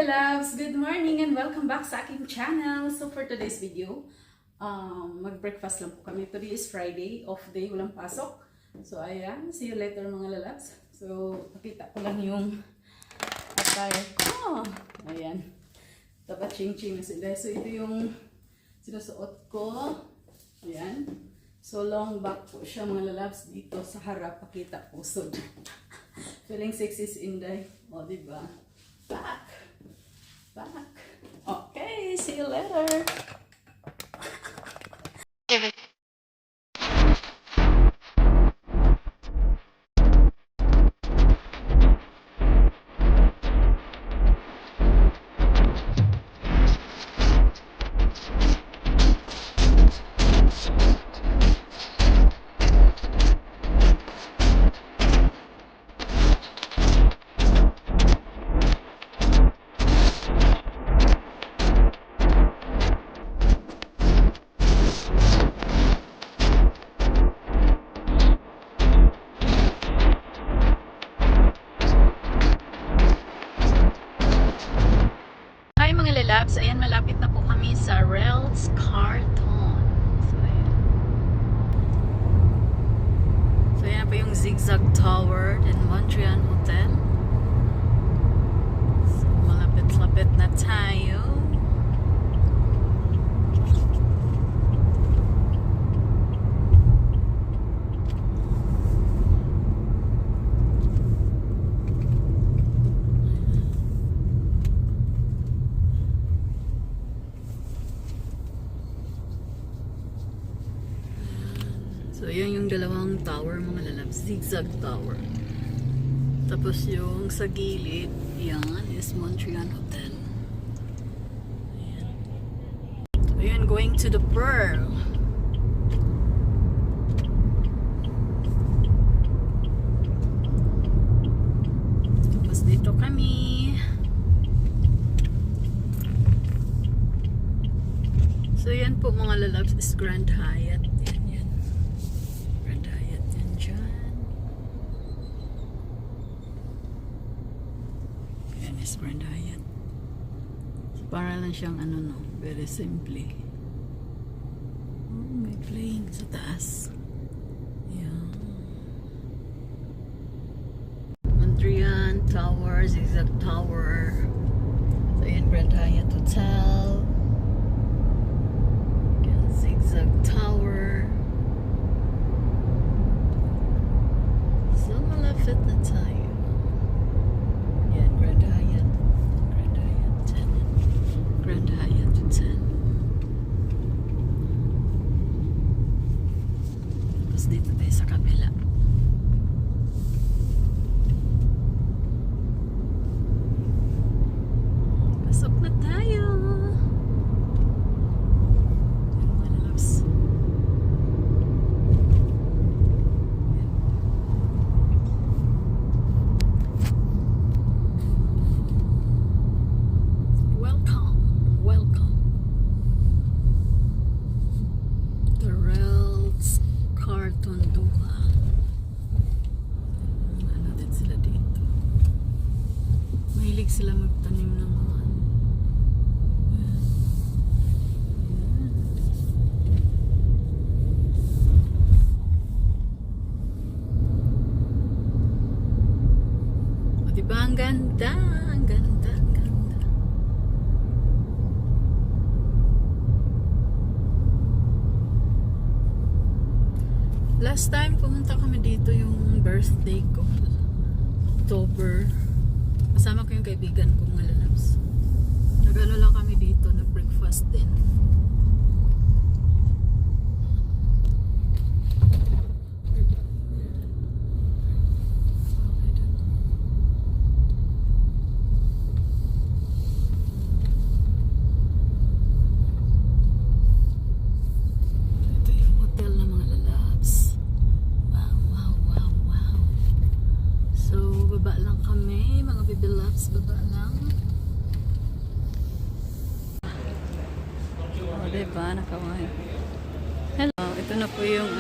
loves! Good morning and welcome back sa aking channel. So for today's video, mag-breakfast lang po kami. Today is Friday, off day, walang pasok. So ayan, see you later mga lalabs. So pakita ko lang yung attire ko. Ayan, taba ching-ching na sila. So ito yung sinusuot ko. Ayan. So long back po siya mga lalabs dito sa harap. Pakita pusod. Feeling sexy is Inday. O diba? Back. Okay, see you later. Labs, ayan, malapit na po kami sa Ritz Carlton. So ayan po yung Zigzag Tower in Montreal Hotel. So malapit-lapit na tayo. So, yan yung dalawang tower mga lalabs. Zigzag Tower. Tapos yung sa gilid, yan is Montreal Hotel. Ayan. Ayan, going to the Pearl. Tapos dito kami. So, yan po mga lalabs is Grand Hyatt. Grand Hyatt. So, para lang siyang ano no, very simply. Oh, may plane sa taas. Yeah. Montreal Tower, Zigzag Tower. So yan, Grand Hyatt Hotel. Yan, Zigzag Tower. So malapit na tayo. Grand Hyatt Hotel. Tapos dito tayo sa kabila. Pasok na tayo. Mga lalabs. Sila magtanim ng mga o diba ang ganda, ang ganda, ang ganda. Last time pumunta kami dito yung birthday ko, October. Kasama ko yung kaibigan ko mga lalabs. Nag-ano lang kami dito, nag-breakfast din. Ito yung hotel na mga lalabs. Wow, wow, wow, wow. So, baba lang kami, mga baby loves, baba lang. O, diba? Nakaway. Hello, ito na po yung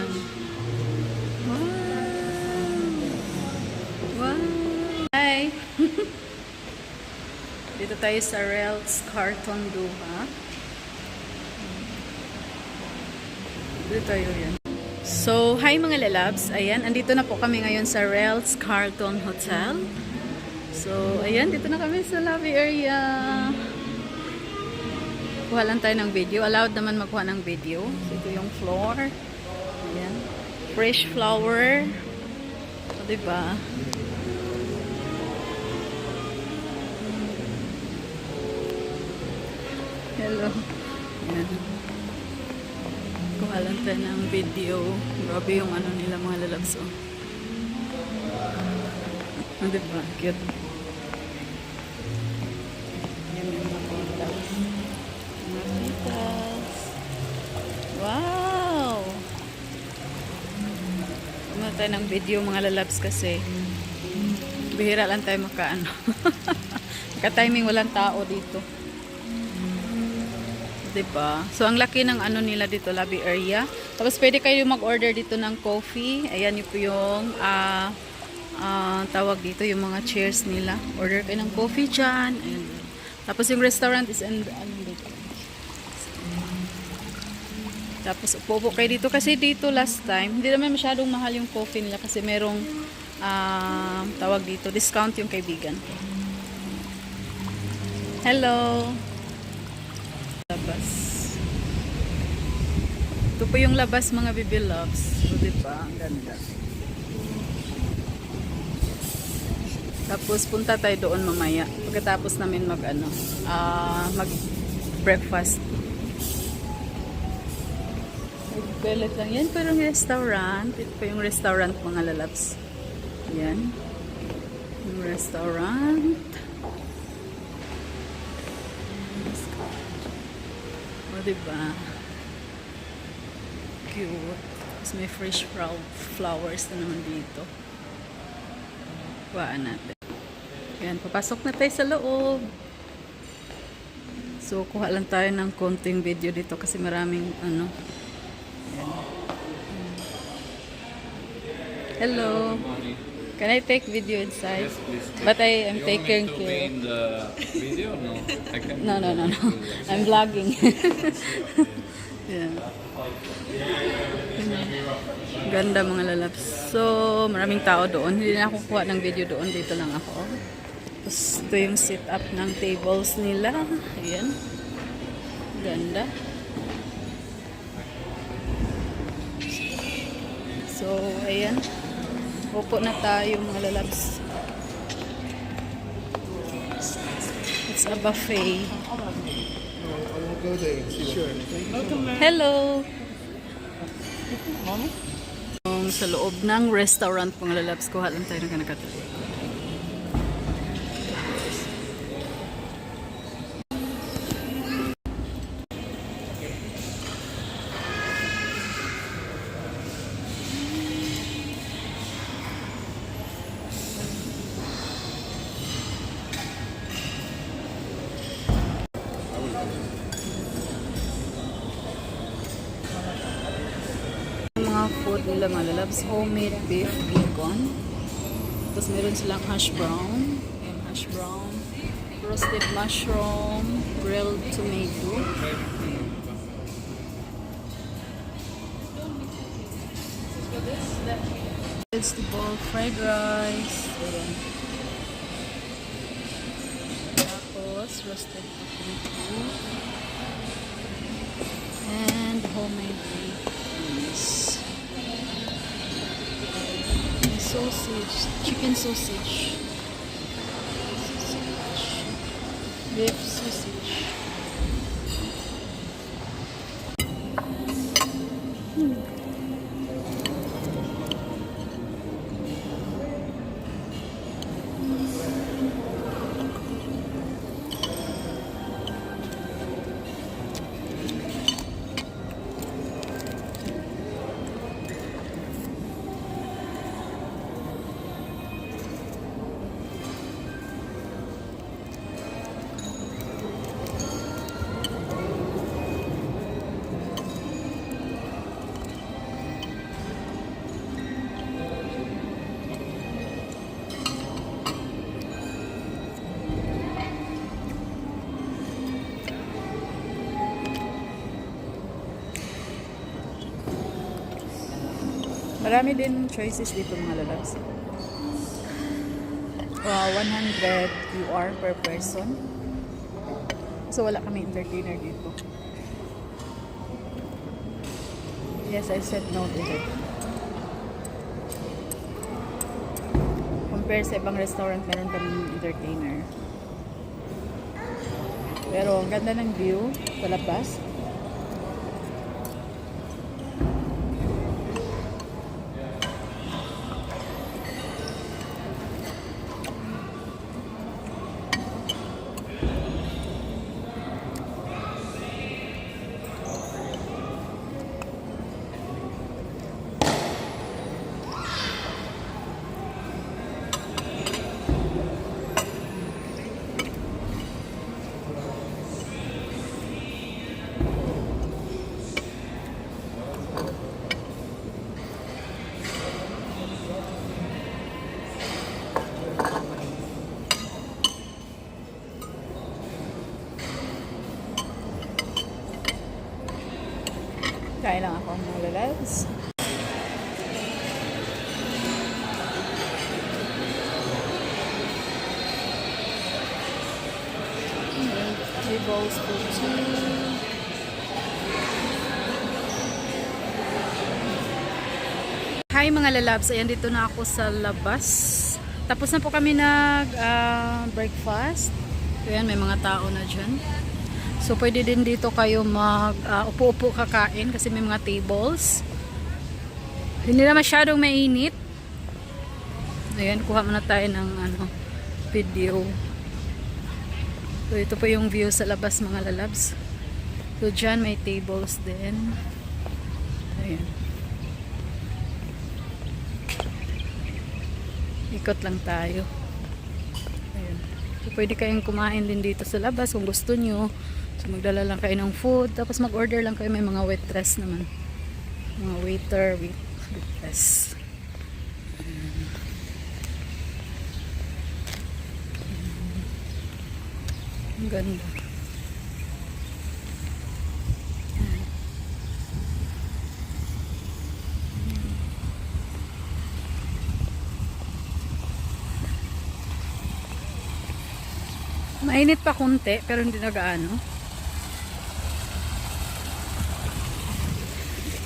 wow! Wow! Hi! Dito tayo sa Rel's Carton Duha. Dito tayo yan. So, hi mga lalabs. Ayan, andito na po kami ngayon sa Rel's Carton Hotel. So, ayan, dito na kami sa lobby area. Kuha lang tayo ng video. Allowed naman magkuha ng video. So, ito yung floor. Ayan. Fresh flower. O, diba? Hello. Ayan. Kuha lang tayo ng video. Grabe yung ano nila mga lalabs. O, diba? Cute. Ayan yung mga pitas. Mga pitas. Wow! Kuha tayo ng video mga lalabs kasi bihira lang tayo makaano. Maka-timing walang tao dito. Diba? So, ang laki ng ano nila dito, lobby area. Tapos, pwede kayo mag-order dito ng coffee. Ayan yung tawag dito, yung mga chairs nila. Order kayo ng coffee dyan. Ayan. Tapos, yung restaurant is ano dito. Tapos, upo kayo dito. Kasi dito last time, hindi naman masyadong mahal yung coffee nila kasi merong tawag dito, discount yung kaibigan. Hello! Labas. Ito po yung labas mga baby loves. So, diba? Ang ganda. Tapos punta tayo doon mamaya. Pagkatapos namin mag breakfast. Nagbelet lang. Yan po yung restaurant. Ito po yung restaurant mga lalabs. Yan. Yung restaurant. O, diba? Cute. Tapos may fresh flowers na naman dito. Kuhaan natin. Ayan, papasok na tayo sa loob. So, kuha lang tayo ng konting video dito kasi maraming ano. Ayan. Hello. Can I take video inside? Yes, please. But I am You taking want me to be care. in the video? No, I can. No. I'm vlogging. Yeah. Ganda mga lalabs. So, maraming tao doon. Hindi na ako kuha ng video doon. Dito lang ako. Tapos, ito yung sit up ng tables nila. Ayan. Ganda. So, ayan. Upo na tayo mga lalabs. It's a buffet. Hello! Sa loob ng restaurant mga lalabs, kuha lang tayo ng kanakatali. Food nila mga lalabs, homemade beef bacon. Tapos meron silang hash brown. Ayan, hash brown. Roasted mushroom. Grilled tomato. Vegetable fried rice. Ayan. Tapos roasted potato. And homemade beef. Sausage, chicken sausage, beef sausage. Marami din choices dito mga lalabs. 100 QR per person. So wala kami entertainer dito. Yes, I said no to it. Compare sa ibang restaurant, meron kaming entertainer. Pero ang ganda ng view sa labas. Kain lang ako mga lalabs. Tables for two. Hi mga lalabs, ayan dito na ako sa labas. Tapos na po kami nag breakfast. Ayan, may mga tao na dyan. So pwede din dito kayo mag upo-upo kakain kasi may mga tables. Hindi na masyadong mainit. Ayan, kuha muna tayo ng video. So ito po yung view sa labas mga lalabs. So dyan may tables din. Ayan. Ikot lang tayo. Ayan. So pwede kayong kumain din dito sa labas kung gusto nyo. So magdala lang kayo ng food. Tapos mag-order lang kayo. May mga waitress naman. Mga waiter, waitress. Ang ganda. Mainit pa konti pero hindi na gaano.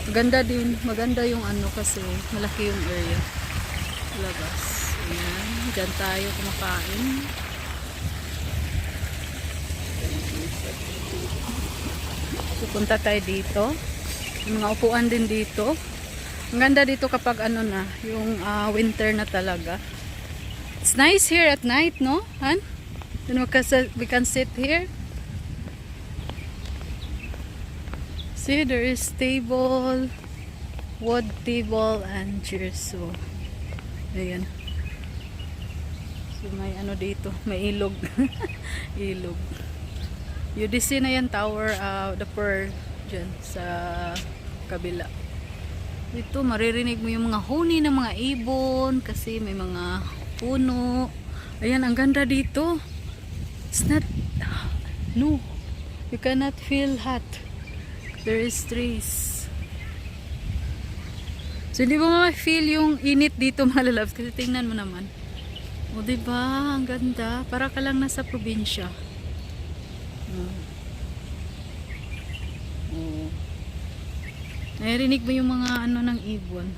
Maganda din, maganda yung kasi malaki yung area. Labas. Ayan, dyan tayo kumakain. So, punta tayo dito. Yung mga upuan din dito. Ang ganda dito kapag yung winter na talaga. It's nice here at night, no? Han? Then we can sit here. See, there is table, wood table, and chairs. So, ayan. So, may dito. May ilog. Ilog. UDC na yan, tower, the pearl, dyan, sa kabila. Dito, maririnig mo yung mga huni ng mga ibon, kasi may mga puno. Ayan, ang ganda dito. It's not, no, you cannot feel hot. There is trees. So, hindi mo ma-feel yung init dito, mga lalabs, kasi tingnan mo naman. O, diba? Ang ganda. Para ka lang nasa probinsya. Narinig mo yung mga ng ibon.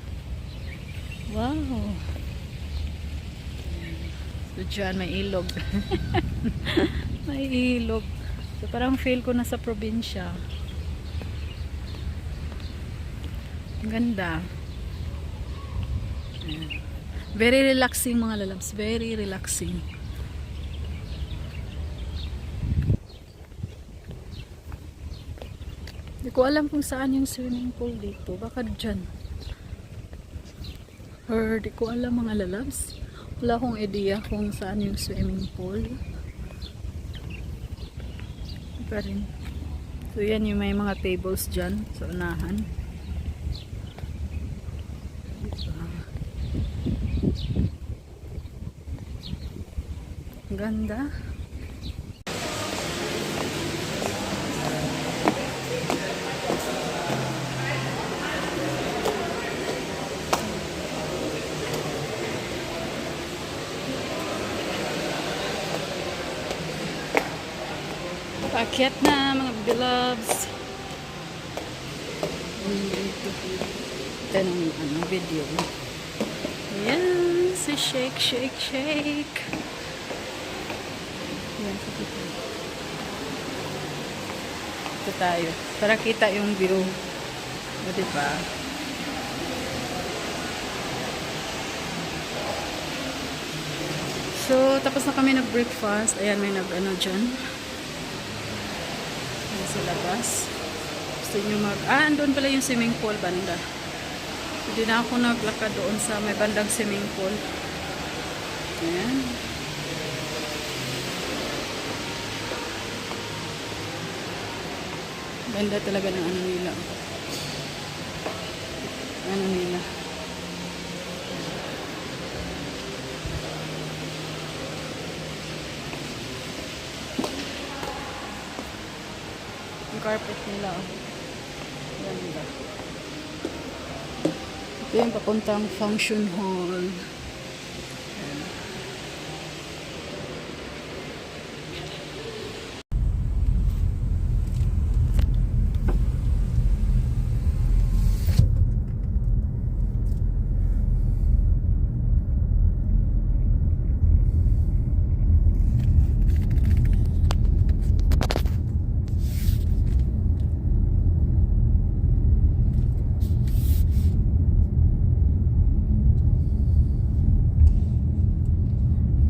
Wow. So dyan may ilog. May ilog. So parang feel ko nasa probinsya. Ang ganda. Very relaxing mga lalabs. Very relaxing. Hindi ko alam kung saan yung swimming pool dito. Baka dyan. Or di ko alam mga lalabs. Wala akong idea kung saan yung swimming pool. Pa rin. So yan yung may mga tables dyan sa unahan. Ang ganda. Paakyat na mga beloveds. Ito ng video. Ayan, si shake, shake, shake. Ayan, ito tayo. Para kita yung view. O, diba? So, tapos na kami nag-breakfast. Ayan, may nag-ano dyan. Ayan sa labas. Gusto nyo andun pala yung swimming pool, banda. Hindi na ako naglakad doon sa may bandang swimming pool. Ayan. Ganda talaga ng ano nila. Ano nila. Yung carpet nila. Ganda. Ito yung papuntang function hall. Ayan.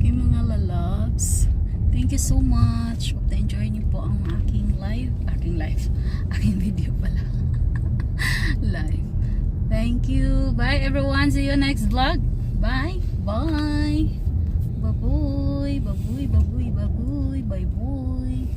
Okay mga lalabs, thank you so much. Hope na-enjoy niyo po ang aking aking video pala. Live. Thank you. Bye everyone. See you next vlog. Bye. Bye. Baboy. Baboy. Baboy. Baboy. Bye boy.